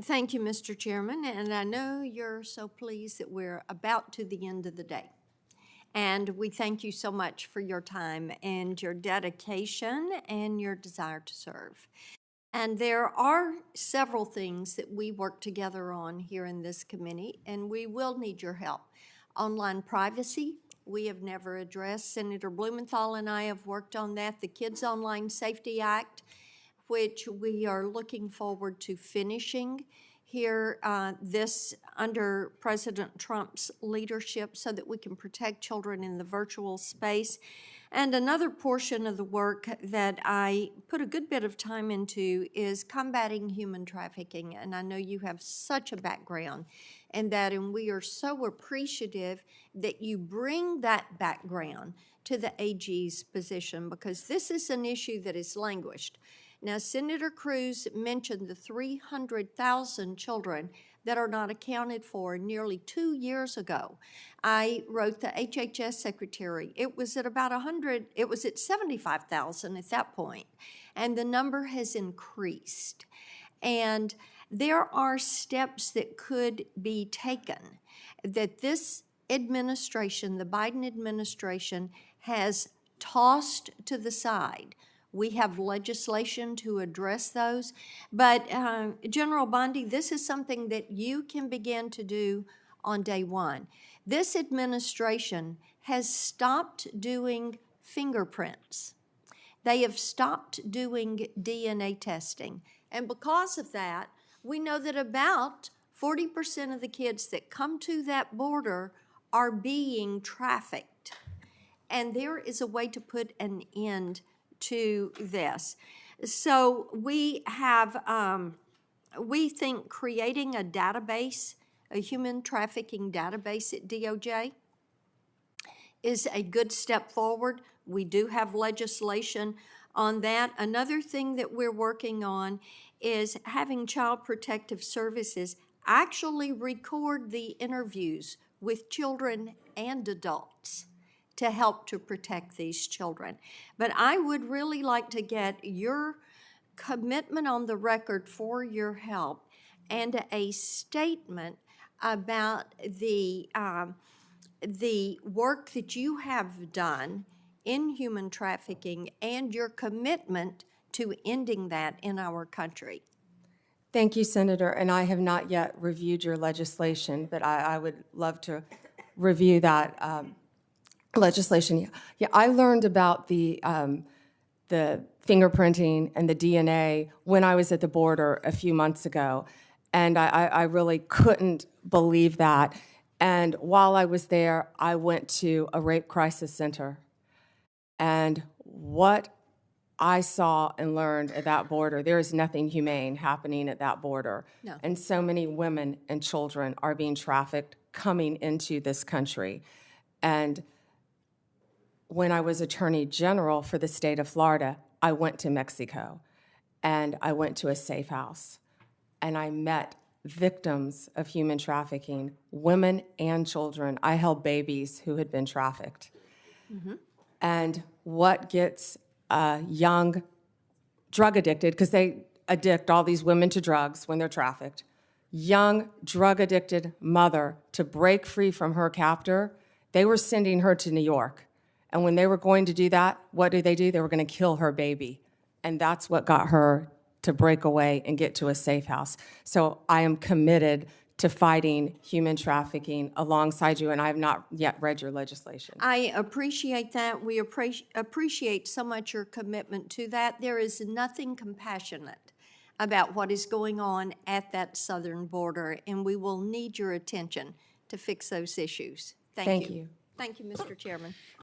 Thank you, Mr. Chairman, and I know you're so pleased that we're about to the end of the day. And we thank you so much for your time and your dedication and your desire to serve. And there are several things that we work together on here in this committee, and we will need your help. Online privacy, we have never addressed. Senator Blumenthal and I have worked on that. The Kids Online Safety Act, which we are looking forward to finishing here this under President Trump's leadership so that we can protect children in the virtual space. And another portion of the work that I put a good bit of time into is combating human trafficking. And I know you have such a background in that, and we are so appreciative that you bring that background to the AG's position, because this is an issue that has languished. Now, Senator Cruz mentioned the 300,000 children that are not accounted for nearly 2 years ago. I wrote the HHS secretary. It was at about 100, it was at 75,000 at that point, and the number has increased. And there are steps that could be taken that this administration, the Biden administration, has tossed to the side. We have legislation to address those. But General Bondi, this is something that you can begin to do on day one. This administration has stopped doing fingerprints. They have stopped doing DNA testing. And because of that, we know that about 40% of the kids that come to that border are being trafficked. And there is a way to put an end to this. So we have, we think creating a database, a human trafficking database at DOJ is a good step forward. We do have legislation on that. Another thing that we're working on is having Child Protective Services actually record the interviews with children and adults to help to protect these children. But I would really like to get your commitment on the record for your help and a statement about the work that you have done in human trafficking and your commitment to ending that in our country. Thank you, Senator, and I have not yet reviewed your legislation, but I would love to review that legislation. Yeah, I learned about the fingerprinting and the DNA when I was at the border a few months ago, and I really couldn't believe that. And while I was there, I went to a rape crisis center, and what I saw and learned at that border, there is nothing humane happening at that border. No. And so many women and children are being trafficked coming into this country. And when I was Attorney General for the state of Florida, I went to Mexico, and I went to a safe house, and I met victims of human trafficking, women and children. I held babies who had been trafficked. Mm-hmm. And what gets a young drug addicted, because they addict all these women to drugs when they're trafficked, young drug addicted mother to break free from her captor, they were sending her to New York. And when they were going to do that, what did? They were going to kill her baby. And that's what got her to break away and get to a safe house. So I am committed to fighting human trafficking alongside you, and I have not yet read your legislation. I appreciate that. We appreciate so much your commitment to that. There is nothing compassionate about what is going on at that southern border, and we will need your attention to fix those issues. Thank you. Thank you. Thank you, Mr. Chairman.